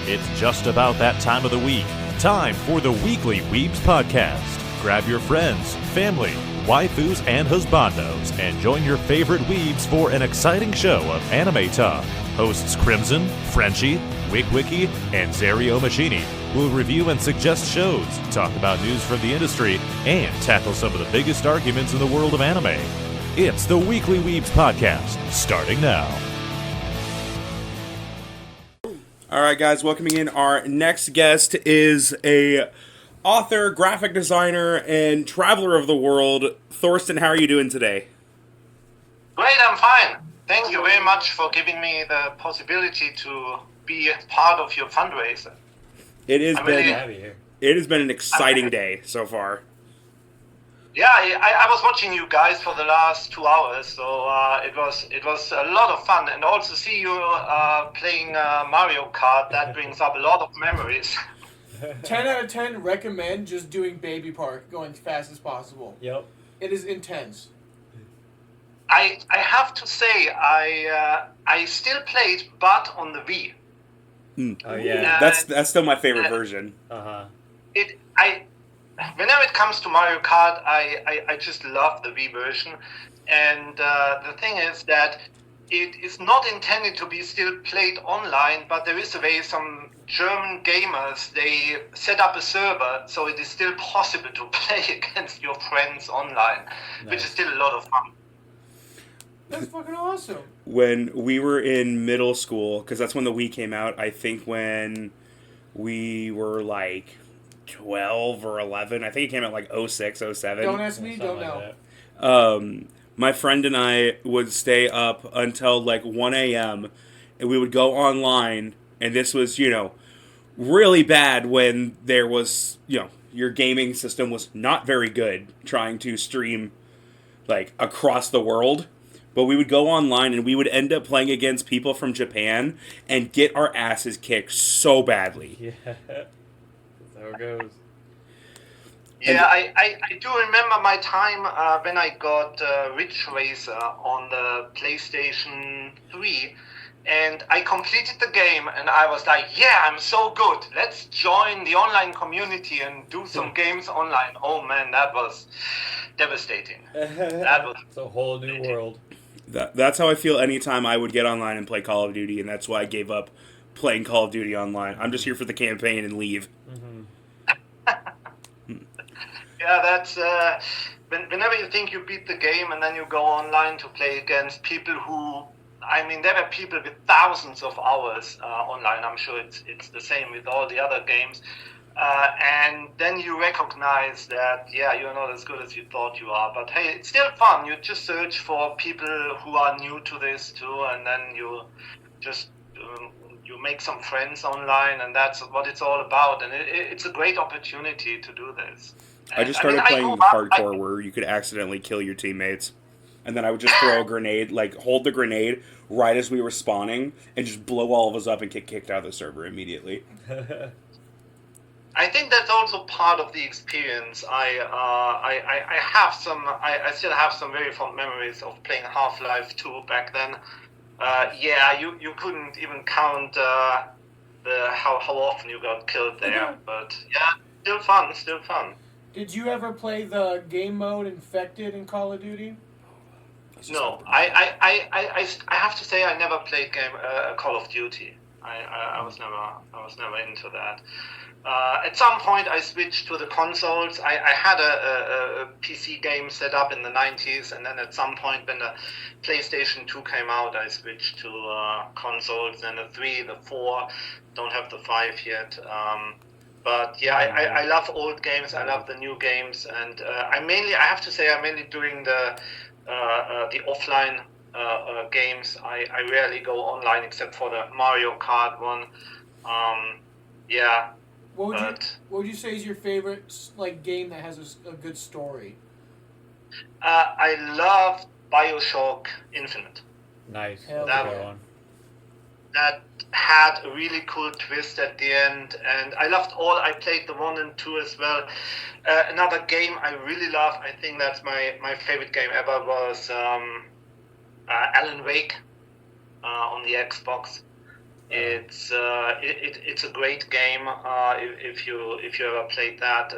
It's just about that time of the week. Time for the Weekly Weebs Podcast. Grab your friends, family, waifus, and husbandos, and join your favorite weebs for an exciting show of anime talk. Hosts Crimson, Frenchie, Wigwiki, and Zario Machini will review and suggest shows, talk about news from the industry, and tackle some of the biggest arguments in the world of anime. It's the Weekly Weebs Podcast, starting now. All right, guys, welcoming in our next guest is a author, graphic designer, and traveler of the world. Thorsten, how are you doing today? Great, I'm fine. Thank you very much for giving me the possibility to be part of your fundraiser. It has been an exciting day so far. Yeah, I was watching you guys for the last 2 hours, so it was a lot of fun, and also see you playing Mario Kart. That brings up a lot of memories. 10 out of 10 recommend just doing Baby Park, going as fast as possible. Yep. It is intense. I have to say I still played, but on the Wii. Oh yeah, that's still my favorite version. Whenever it comes to Mario Kart, I just love the Wii version, and the thing is that it is not intended to be still played online, but there is a way some German gamers, they set up a server, so it is still possible to play against your friends online, which is still a lot of fun. That's fucking awesome. When we were in middle school, because that's when the Wii came out, I think when we were like 12 or 11, I think it came out like 06, 07. Don't ask me, don't know. My friend and I would stay up until like 1 a.m. and we would go online, and this was, really bad when there was, your gaming system was not very good trying to stream like across the world. But we would go online and we would end up playing against people from Japan and get our asses kicked so badly. Yeah, that's how it goes. Yeah, I do remember my time when I got Ridge Racer on the PlayStation 3, and I completed the game, and I was like, yeah, I'm so good. Let's join the online community and do some games online. Oh man, that was devastating. It's a whole new world. That's how I feel anytime I would get online and play Call of Duty, and that's why I gave up playing Call of Duty online. I'm just here for the campaign and leave. Yeah, that's whenever you think you beat the game and then you go online to play against people who, there were people with thousands of hours online. I'm sure it's the same with all the other games. And then you recognize that, you're not as good as you thought you are. But hey, it's still fun. You just search for people who are new to this too, and then you just you make some friends online, and that's what it's all about. And it's a great opportunity to do this. I just started playing hardcore where you could accidentally kill your teammates. And then I would just throw a grenade, like hold the grenade right as we were spawning, and just blow all of us up and get kicked out of the server immediately. I think that's also part of the experience. I still have some very fond memories of playing Half-Life 2 back then. You couldn't even count how often you got killed there. But yeah, still fun. Did you ever play the game mode Infected in Call of Duty? No, I have to say I never played Call of Duty. I was never into that. At some point, I switched to the consoles. I had a PC game set up in the 90s, and then at some point when the PlayStation 2 came out, I switched to consoles, and the 3, the 4, don't have the 5 yet. But yeah, I love old games, I love the new games, and I'm mainly doing the offline games. I rarely go online except for the Mario Kart one. What would you say is your favorite game that has a good story? I love BioShock Infinite. Nice. That had a really cool twist at the end, and I played the 1 and 2 as well. Another game I really love, I think that's my favorite game ever, was Alan Wake on the Xbox. It's it's a great game if you ever played that.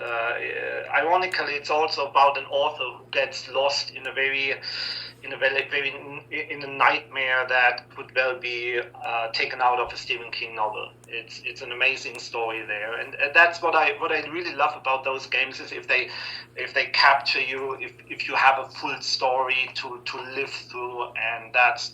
Ironically, it's also about an author who gets lost in a very in a nightmare that could well be taken out of a Stephen King novel. It's an amazing story there, and that's what I really love about those games is if they capture you, if you have a full story to live through, and that's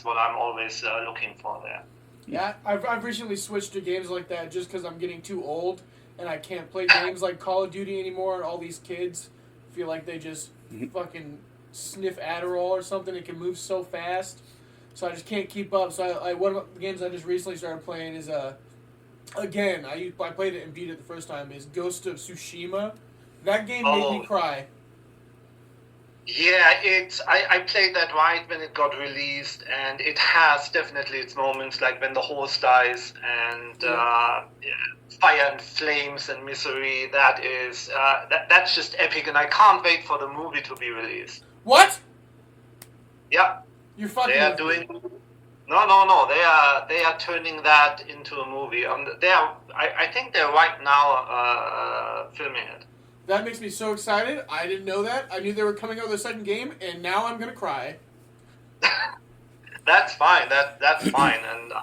what I'm always looking for there. Yeah, I've recently switched to games like that just because I'm getting too old and I can't play games like Call of Duty anymore. All these kids feel like they just fucking sniff Adderall or something. It can move so fast, so I just can't keep up. So one of the games I just recently started playing is again I played it and beat it the first time. Is Ghost of Tsushima. That game made me cry. Yeah, I played that right when it got released, and it has definitely its moments, like when the horse dies and fire and flames and misery. That is that's just epic, and I can't wait for the movie to be released. What? Yeah, You're fucking. they are doing. No. They are turning that into a movie. I think they're right now filming it. That makes me so excited. I didn't know that. I knew they were coming out with a second game, and now I'm gonna cry. That's fine. That's fine. And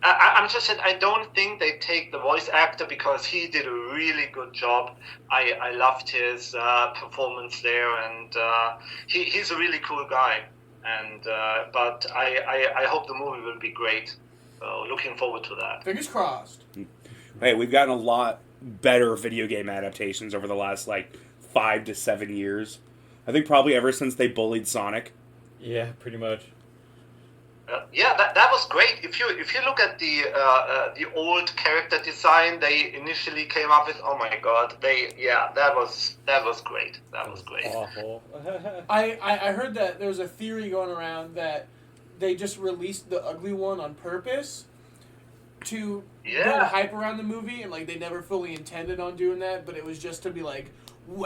I'm just saying, I don't think they take the voice actor because he did a really good job. I loved his performance there, and he's a really cool guy. And but I hope the movie will be great. So looking forward to that. Fingers crossed. Hey, we've gotten a lot better video game adaptations over the last 5 to 7 years. I think probably ever since they bullied Sonic. Yeah, pretty much. Yeah, that was great. If you look at the old character design they initially came up with, oh my god, that was great. That was great. Awful. I heard that there was a theory going around that they just released the ugly one on purpose to build hype around the movie, and they never fully intended on doing that, but it was just to be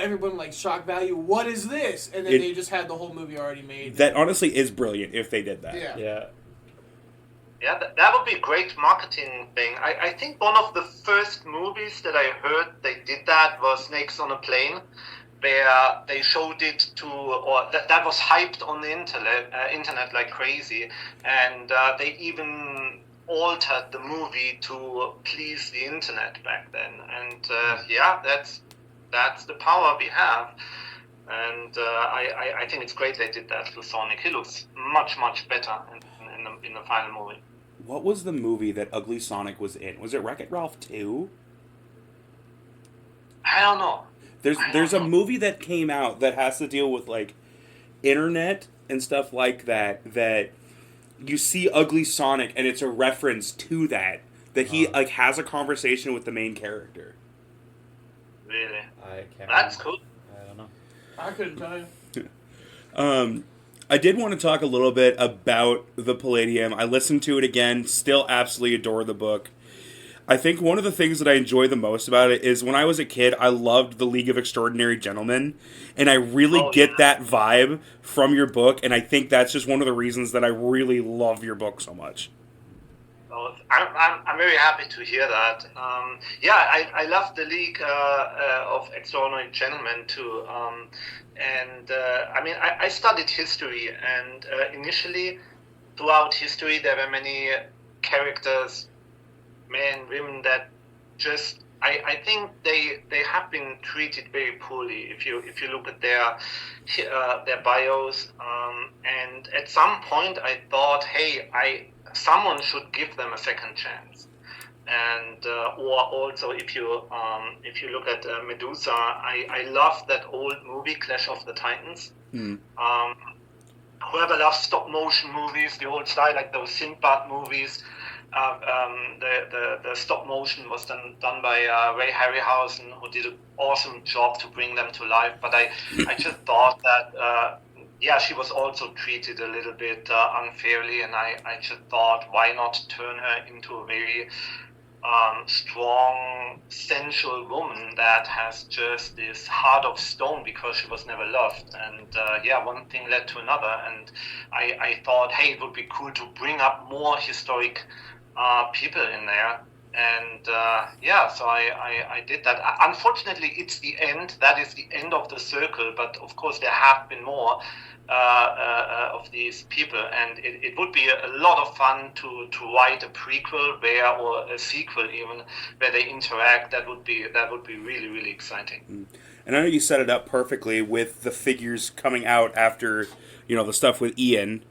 everyone shock value. What is this? And then they just had the whole movie already made. That honestly is brilliant if they did that. Yeah. Yeah, that would be a great marketing thing. I think one of the first movies that I heard they did that was Snakes on a Plane, where they showed it to, or that was hyped on the internet like crazy, and they even altered the movie to please the internet back then. And that's the power we have. And I think it's great they did that to Sonic. He looks much better in the final movie. What was the movie that Ugly Sonic was in? Was it Wreck-It Ralph 2? I don't know. There's a movie that came out that has to deal with internet and stuff like that you see Ugly Sonic and it's a reference to that he has a conversation with the main character. Really? I can't. That's cool. I don't know. I couldn't tell you. I did want to talk a little bit about the Palladium. I listened to it again, still absolutely adore the book. I think one of the things that I enjoy the most about it is when I was a kid, I loved the League of Extraordinary Gentlemen, and I really get that vibe from your book, and I think that's just one of the reasons that I really love your book so much. Oh, I'm very happy to hear that. I love the League of Extraordinary Gentlemen too. I studied history, and initially, throughout history, there were many characters, men, women, that just I think they have been treated very poorly. If you look at their bios, and at some point I thought, hey, someone should give them a second chance. And or also if you look at Medusa, I love that old movie Clash of the Titans. Whoever loves stop motion movies, the old style, like those Sinbad movies, the stop motion was done by Ray Harryhausen, who did an awesome job to bring them to life. But I just thought that she was also treated a little bit unfairly, and I just thought, why not turn her into a very strong, sensual woman that has just this heart of stone because she was never loved. And one thing led to another, and I thought, hey, it would be cool to bring up more historic people in there. And so I did that. Unfortunately, it's the end. That is the end of the circle. But of course, there have been more of these people, and it would be a lot of fun to write a prequel or a sequel even where they interact. That would be really, really exciting. And I know you set it up perfectly with the figures coming out after the stuff with Ian.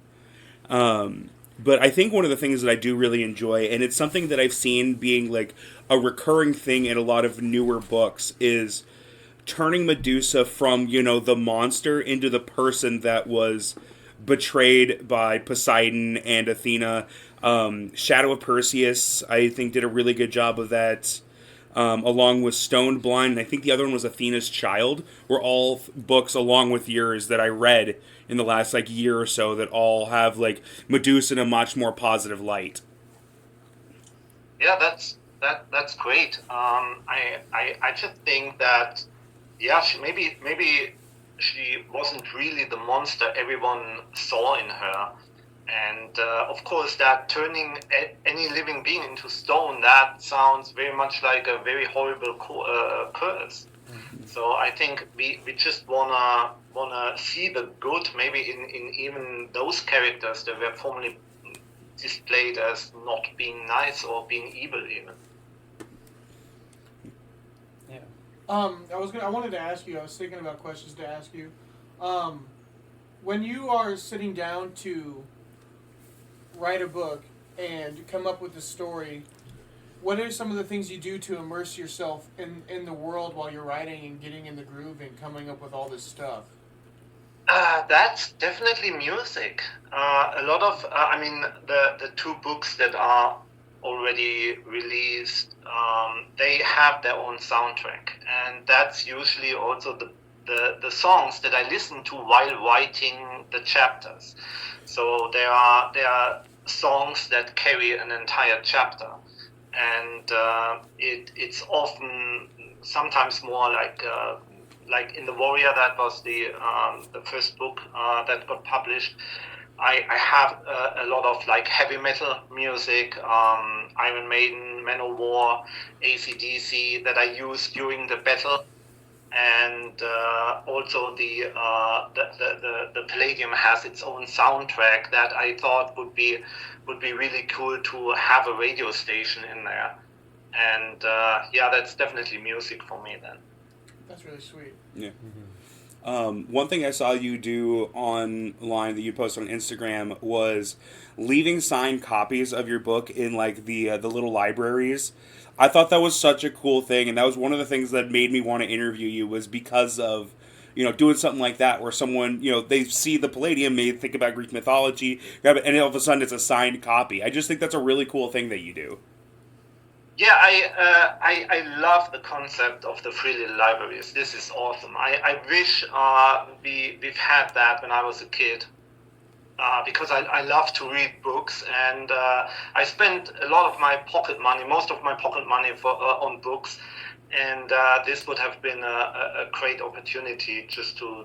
But I think one of the things that I do really enjoy, and it's something that I've seen being like a recurring thing in a lot of newer books, is turning Medusa from, the monster into the person that was betrayed by Poseidon and Athena. Shadow of Perseus, I think, did a really good job of that. Along with Stoned Blind, and I think the other one was Athena's Child, were all books along with yours that I read in the last year or so that all have Medusa in a much more positive light. Yeah, that's great. I just think that maybe she wasn't really the monster everyone saw in her. And of course, that turning any living being into stone, that sounds very much like a very horrible curse. Mm-hmm. So I think we just wanna see the good, maybe in even those characters that were formerly displayed as not being nice or being evil even. Yeah. I wanted to ask you. I was thinking about questions to ask you. When you are sitting down to write a book and come up with a story, what are some of the things you do to immerse yourself in the world while you're writing and getting in the groove and coming up with all this stuff? That's definitely music. A lot of, the two books that are already released, they have their own soundtrack, and that's usually also the songs that I listen to while writing the chapters. So there are songs that carry an entire chapter, and it's often sometimes more like in The Warrior, that was the first book that got published. I have a lot of heavy metal music, Iron Maiden, Manowar, AC/DC that I use during the battle. And also the Palladium has its own soundtrack that I thought would be really cool to have a radio station in there. And that's definitely music for me then. That's really sweet. Yeah. Mm-hmm. One thing I saw you do online that you posted on Instagram was leaving signed copies of your book in the little libraries. I thought that was such a cool thing, and that was one of the things that made me want to interview you, was because of, doing something like that where someone, they see the Palladium, they think about Greek mythology, grab it, and all of a sudden it's a signed copy. I just think that's a really cool thing that you do. Yeah, I love the concept of the free little libraries. This is awesome. I wish we've had that when I was a kid. Because I love to read books, and I spent a lot of my pocket money, most of my pocket money on books, and this would have been a great opportunity just to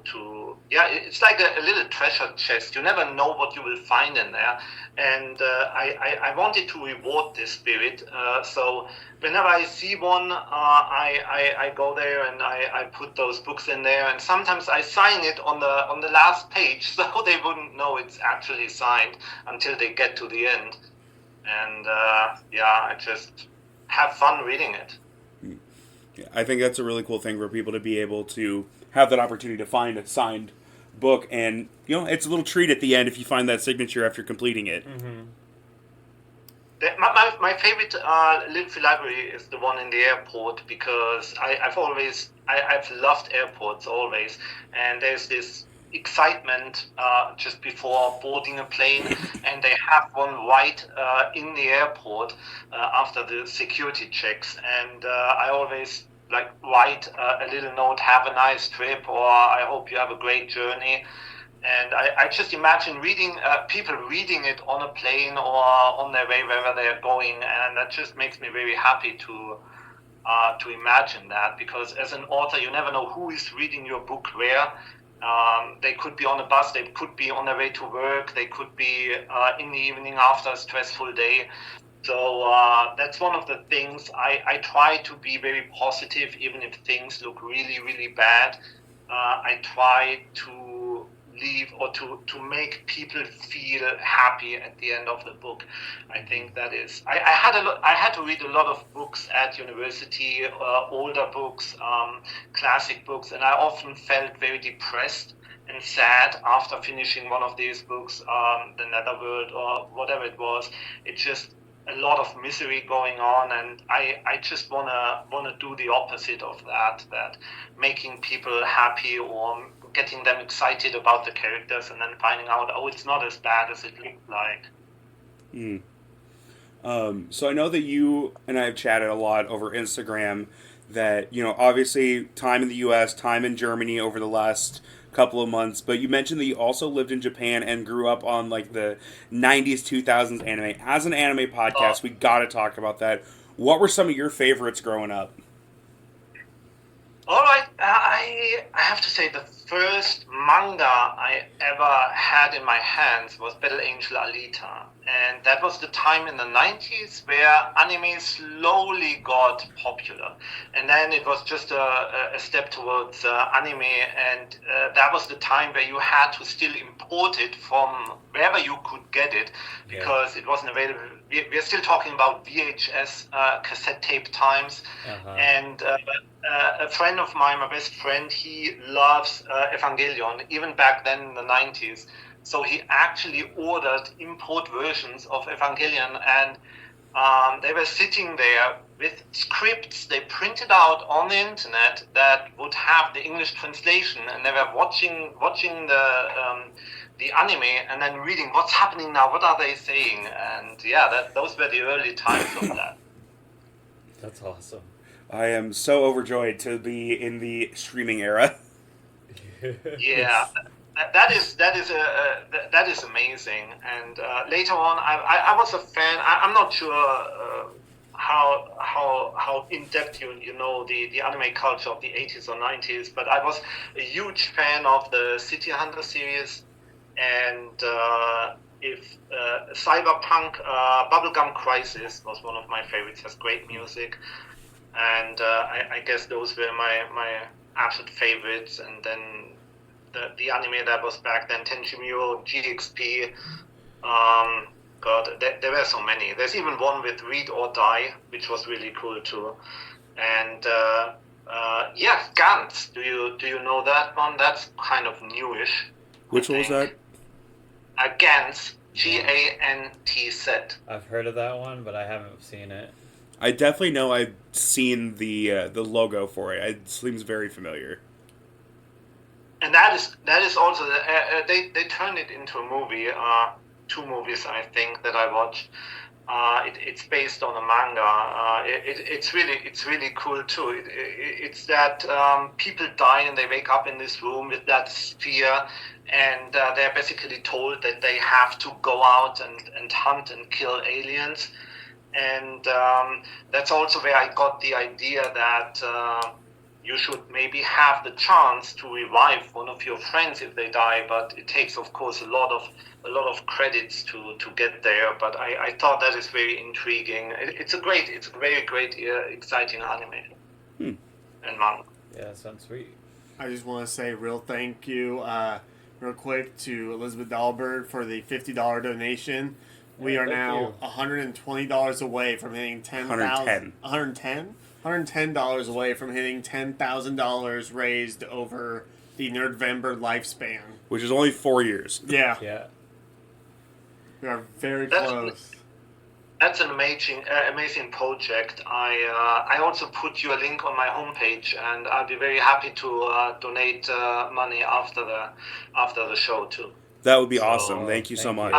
it's like a little treasure chest. You never know what you will find in there, and I wanted to reward this spirit. So whenever I see one, I go there and I put those books in there, and sometimes I sign it on the last page, so they wouldn't know it's actually signed until they get to the end. And I just have fun reading it. Yeah, I think that's a really cool thing for people to be able to have that opportunity to find a signed book, and it's a little treat at the end if you find that signature after completing it. Mm-hmm. My favorite little free library is the one in the airport, because I've loved airports always, and there's this excitement just before boarding a plane, and they have one right in the airport after the security checks, and I always write a little note, have a nice trip, or I hope you have a great journey. And I just imagine people reading it on a plane or on their way wherever they're going, and that just makes me very happy to imagine that, because as an author you never know who is reading your book where. They could be on a bus, they could be on their way to work, they could be in the evening after a stressful day, So that's one of the things I try to be very positive, even if things look really, really bad. I try to leave or to make people feel happy at the end of the book. I think that is. I had to read a lot of books at university, older books, classic books, and I often felt very depressed and sad after finishing one of these books, The Netherworld or whatever it was. It just a lot of misery going on, and I just wanna do the opposite of that making people happy or getting them excited about the characters and then finding out, oh, it's not as bad as it looked like. So I know that you and I have chatted a lot over Instagram that, obviously time in the US, time in Germany over the last couple of months, but you mentioned that you also lived in Japan and grew up on like the 90s, 2000s anime. As an anime podcast, we got to talk about that. What were some of your favorites growing up? All right, I have to say the first manga I ever had in my hands was Battle Angel Alita. And that was the time in the 90s where anime slowly got popular. And then it was just a step towards anime. And that was the time where you had to still import it from wherever you could get it because it wasn't available. We're still talking about VHS cassette tape times. And a friend of mine, my best friend, he loves Evangelion, even back then in the 90s. So he actually ordered import versions of Evangelion, and they were sitting there with scripts they printed out on the internet that would have the English translation, and they were watching the anime and then reading what's happening now, what are they saying, and those were the early times of that. That's awesome. I am so overjoyed to be in the streaming era. Yeah. That is amazing, and later on, I was a fan. I'm not sure how in depth you know the anime culture of the 80s or 90s, but I was a huge fan of the City Hunter series, and if Cyberpunk Bubblegum Crisis was one of my favorites. Has great music, and I guess those were my absolute favorites, and then. The anime that was back then, Tenjimuro, GXP, there were so many. There's even one with Read or Die, which was really cool too. And Gantz. Do you know that one? That's kind of newish. Which one was that? Gantz, Gantz. I've heard of that one, but I haven't seen it. I definitely know I've seen the logo for it. It seems very familiar. And that is also they turned it into a movie, 2 movies I think that I watched. It's based on a manga. It's really cool too. It's that people die and they wake up in this room with that sphere, and they're basically told that they have to go out and hunt and kill aliens. And that's also where I got the idea that. You should maybe have the chance to revive one of your friends if they die, but it takes, of course, a lot of credits to get there. But I thought that is very intriguing. It's a very great, exciting anime and manga. Yeah, that sounds sweet. I just want to say real thank you, real quick, to Elizabeth Dahlberg for the $50 donation. We are now $120 away from hitting $10,000. $110 away from hitting $10,000 raised over the Nerdvember lifespan. Which is only 4 years. Yeah. Yeah. We are very close. That's an amazing project. I also put you a link on my homepage, and I'll be very happy to donate money after the show too. That would be awesome. Thank you so much.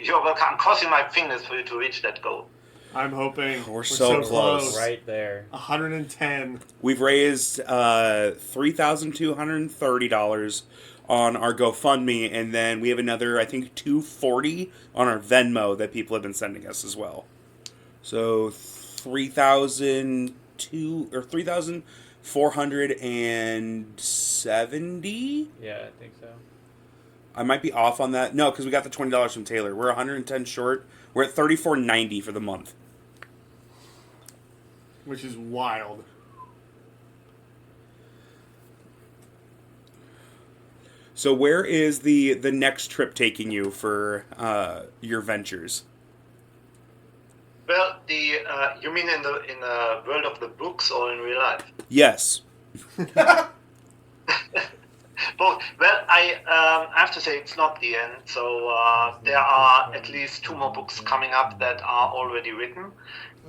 You're welcome. I'm crossing my fingers for you to reach that goal. I'm hoping we're so close. Right there. 110. We've raised $3,230 on our GoFundMe, and then we have another, I think, $240 on our Venmo that people have been sending us as well. So $3,470. Yeah, I think so. I might be off on that. No, because we got the $20 from Taylor. We're 110 short We're at $34.90 for the month. Which is wild. So where is the next trip taking you for your ventures? Well, you mean in the world of the books or in real life? Yes. Both. Well, I have to say it's not the end. So there are at least 2 more books coming up that are already written,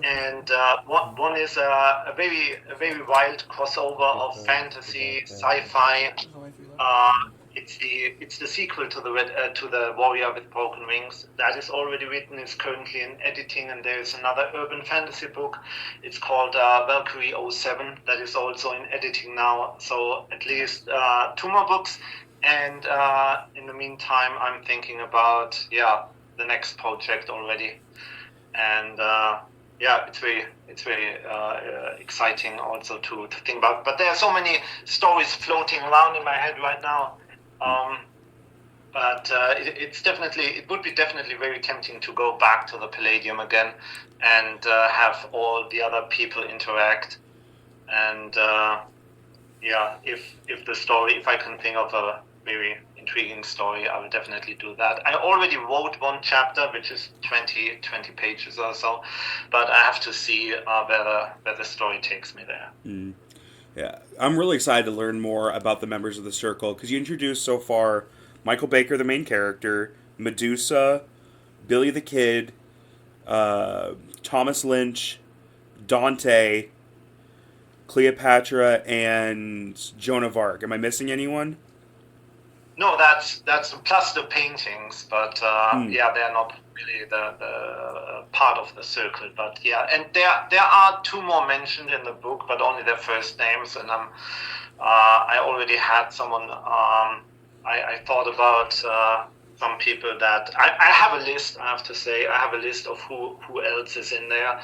and one is a very wild crossover of fantasy, sci-fi. It's the sequel to the Warrior with Broken Wings that is already written. It's currently in editing, and there is another urban fantasy book. It's called Valkyrie 07 that is also in editing now. So at least 2 more books, and in the meantime, I'm thinking about the next project already, and it's very exciting also to think about. But there are so many stories floating around in my head right now. But it would be definitely very tempting to go back to the Palladium again and have all the other people interact. And if I can think of a very intriguing story, I will definitely do that. I already wrote 1 chapter, which is 20 pages or so, but I have to see where the story takes me there. Mm. Yeah, I'm really excited to learn more about the members of the Circle, because you introduced so far Michael Baker, the main character, Medusa, Billy the Kid, Thomas Lynch, Dante, Cleopatra, and Joan of Arc. Am I missing anyone? No, that's plus the paintings, but they're not really the part of the Circle. But and there are 2 more mentioned in the book, but only their first names. And I already had someone. I thought about some people that I have a list. I have to say I have a list of who else is in there,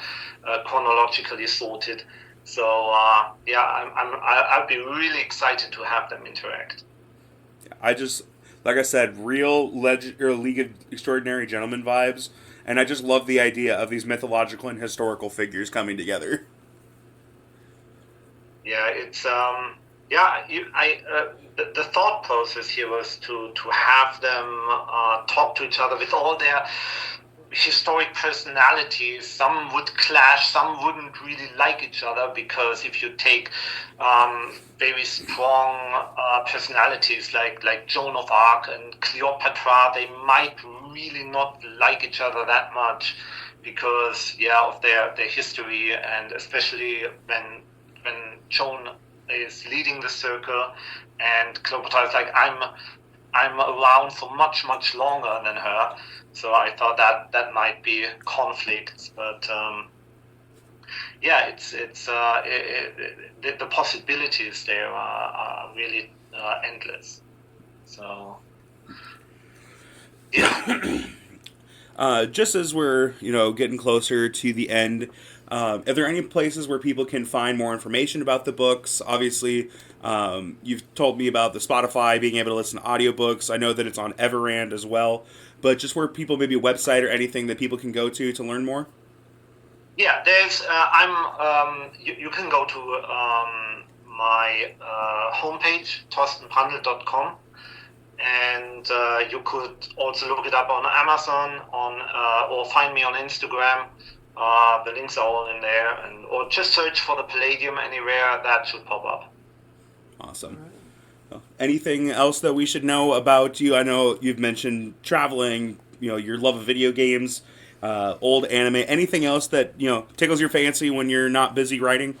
chronologically sorted. So I'll be really excited to have them interact. I just, like I said, real League of Extraordinary Gentlemen vibes, and I just love the idea of these mythological and historical figures coming together. Yeah, it's the thought process here was to have them talk to each other with all their historic personalities. Some would clash, some wouldn't really like each other, because if you take very strong personalities like Joan of Arc and Cleopatra, they might really not like each other that much because of their history, and especially when Joan is leading the Circle and Cleopatra is like, I'm around for much longer than her. So I thought that might be conflicts, but the possibilities there are really endless. So just as we're getting closer to the end, are there any places where people can find more information about the books? Obviously, you've told me about the Spotify, being able to listen to audiobooks. I know that it's on Everand as well. But just where people, maybe a website or anything that people can go to learn more? Yeah, there's, you can go to my homepage, thorstenbrandl.com, and you could also look it up on Amazon, or find me on Instagram. The links are all in there, or just search for the Palladium anywhere. That should pop up. Awesome. Anything else that we should know about you? I know you've mentioned traveling, your love of video games, old anime. Anything else that tickles your fancy when you're not busy writing?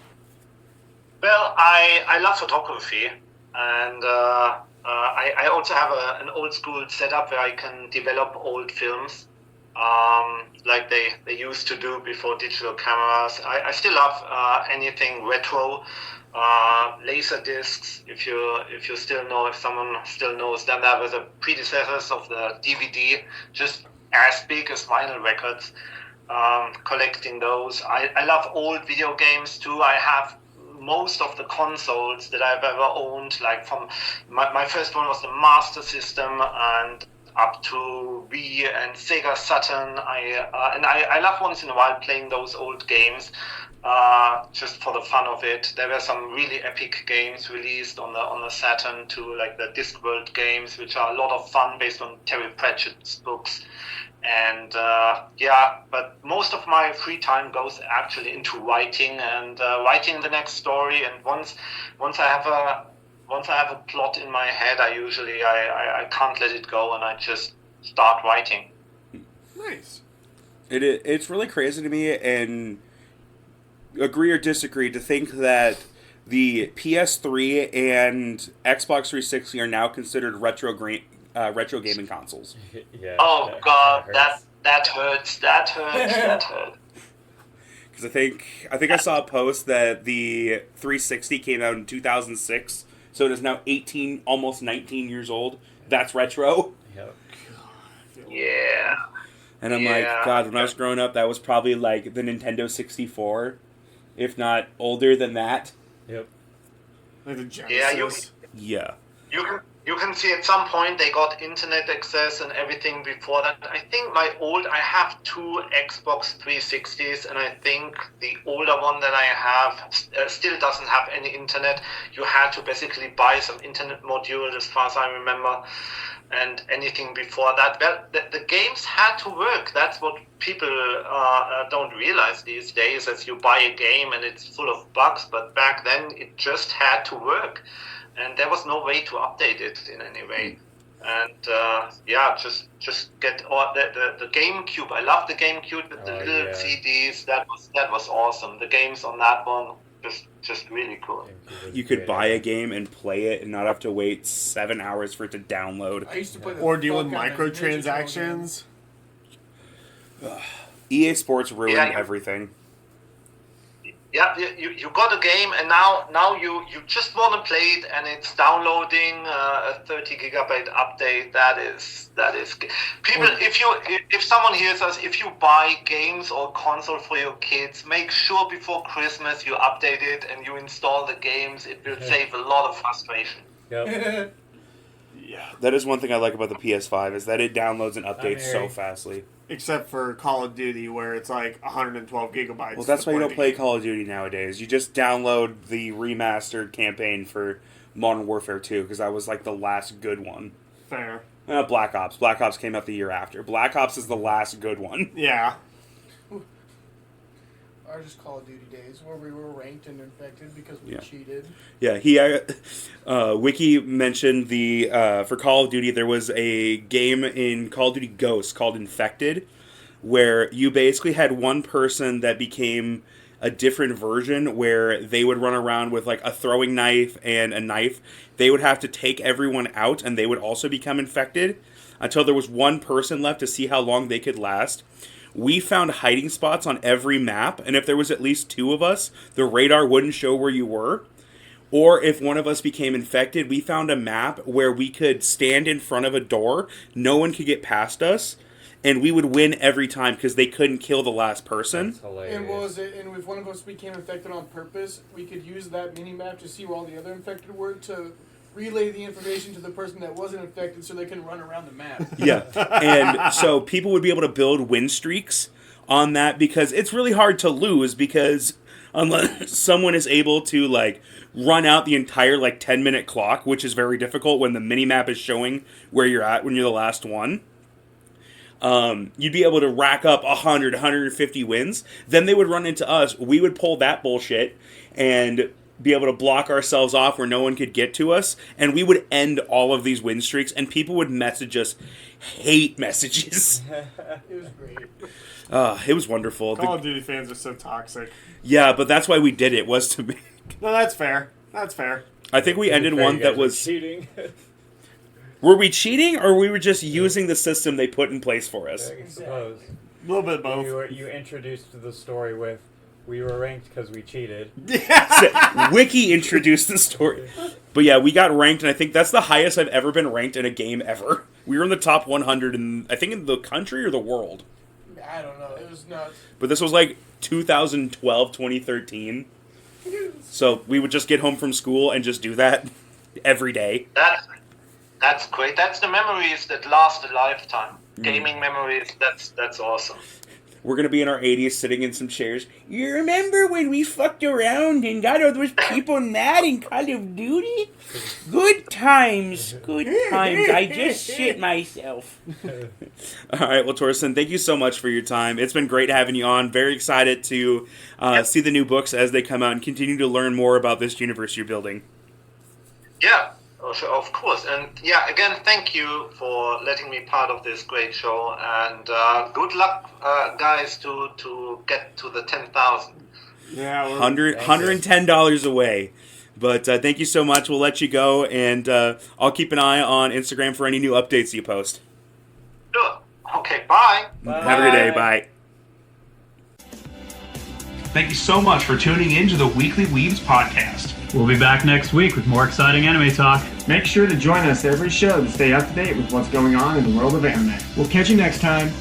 Well, I love photography, and I also have an old school setup where I can develop old films, like they used to do before digital cameras. I still love anything retro. Laser discs, if you still know, if someone still knows them, that was the predecessors of the DVD, just as big as vinyl records. Collecting those. I love old video games too. I have most of the consoles that I've ever owned. Like from my first one was the Master System, and up to Wii and Sega Saturn. I love once in a while playing those old games, just for the fun of it. There were some really epic games released on the Saturn too, like the Discworld games, which are a lot of fun based on Terry Pratchett's books. And but most of my free time goes actually into writing and writing the next story. And once I have a plot in my head, I can't let it go, and I just start writing. Nice. It's really crazy to me, and agree or disagree, to think that the PS3 and Xbox 360 are now considered retro gaming consoles. Yeah. Oh God, hurts. that hurts. That hurts. Because I think I saw a post that the 360 came out in 2006, so it is now 18, almost 19 years old. That's retro. Yep. Yeah. And I'm like, God, when I was growing up, that was probably like the Nintendo 64, if not older than that. Yep. Like the Genesis. Yeah. You can see at some point they got internet access and everything before that. I think I have two Xbox 360s, and I think the older one that I have still doesn't have any internet. You had to basically buy some internet module, as far as I remember, and anything before that. Well, the games had to work. That's what people don't realize these days, as you buy a game and it's full of bugs, but back then it just had to work. And there was no way to update it in any way. And just get the GameCube. I love the GameCube with the little CDs. That was awesome. The games on that one just really cool. You could buy a game and play it and not have to wait 7 hours for it to download. I used to play Or deal with microtransactions. EA Sports ruined everything. Yeah, you got a game, and now you just want to play it, and it's downloading a 30 gigabyte update. That is people. If someone hears us, if you buy games or console for your kids, make sure before Christmas you update it and you install the games. It will save a lot of frustration. Yep. Yeah, that is one thing I like about the PS5 is that it downloads and updates so fastly. Except for Call of Duty, where it's like 112 gigabytes. Well, that's why you don't play Call of Duty nowadays. You just download the remastered campaign for Modern Warfare 2, because that was like the last good one. Fair. Black Ops. Black Ops came out the year after. Black Ops is the last good one. Yeah. Our just Call of Duty days where we were ranked and infected because we cheated. Yeah, Wiki mentioned for Call of Duty, there was a game in Call of Duty Ghosts called Infected, where you basically had one person that became a different version, where they would run around with like a throwing knife and a knife. They would have to take everyone out, and they would also become infected until there was one person left to see how long they could last. We found hiding spots on every map, and if there was at least two of us, the radar wouldn't show where you were. Or if one of us became infected, we found a map where we could stand in front of a door, no one could get past us, and we would win every time because they couldn't kill the last person. That's hilarious. And what was it? And if one of us became infected on purpose, we could use that mini map to see where all the other infected were to relay the information to the person that wasn't infected so they can run around the map. Yeah. And so people would be able to build win streaks on that, because it's really hard to lose, because unless someone is able to like run out the entire like 10-minute clock, which is very difficult when the mini map is showing where you're at when you're the last one. You'd be able to rack up 100, 150 wins. Then they would run into us. We would pull that bullshit and be able to block ourselves off where no one could get to us, and we would end all of these win streaks, and people would message us hate messages. It was great. It was wonderful. Call of Duty fans are so toxic. Yeah, but that's why we did it, was to make... No, that's fair. That's fair. I think we ended one that was... cheating. Were we cheating, or we were just using the system they put in place for us? I suppose. A little bit of both. You introduced the story with, we were ranked because we cheated. Wiki introduced the story. But yeah, we got ranked, and I think that's the highest I've ever been ranked in a game ever. We were in the top 100, I think in the country or the world. I don't know. It was nuts. But this was like 2012, 2013. So we would just get home from school and just do that every day. That's great. That's the memories that last a lifetime. Gaming memories. That's awesome. We're going to be in our 80s sitting in some chairs. You remember when we fucked around and got all those people mad in Call of Duty? Good times. Good times. I just shit myself. All right, well, Thorsten, thank you so much for your time. It's been great having you on. Very excited to see the new books as they come out and continue to learn more about this universe you're building. Yeah. Of course, and yeah, again, thank you for letting me part of this great show, and good luck, guys, to get to the 10,000. Yeah, $110 away. But thank you so much. We'll let you go, and I'll keep an eye on Instagram for any new updates you post. Sure. Okay, bye. Have a good day. Bye. Thank you so much for tuning in to the Weekly Weebs podcast. We'll be back next week with more exciting anime talk. Make sure to join us every show to stay up to date with what's going on in the world of anime. We'll catch you next time.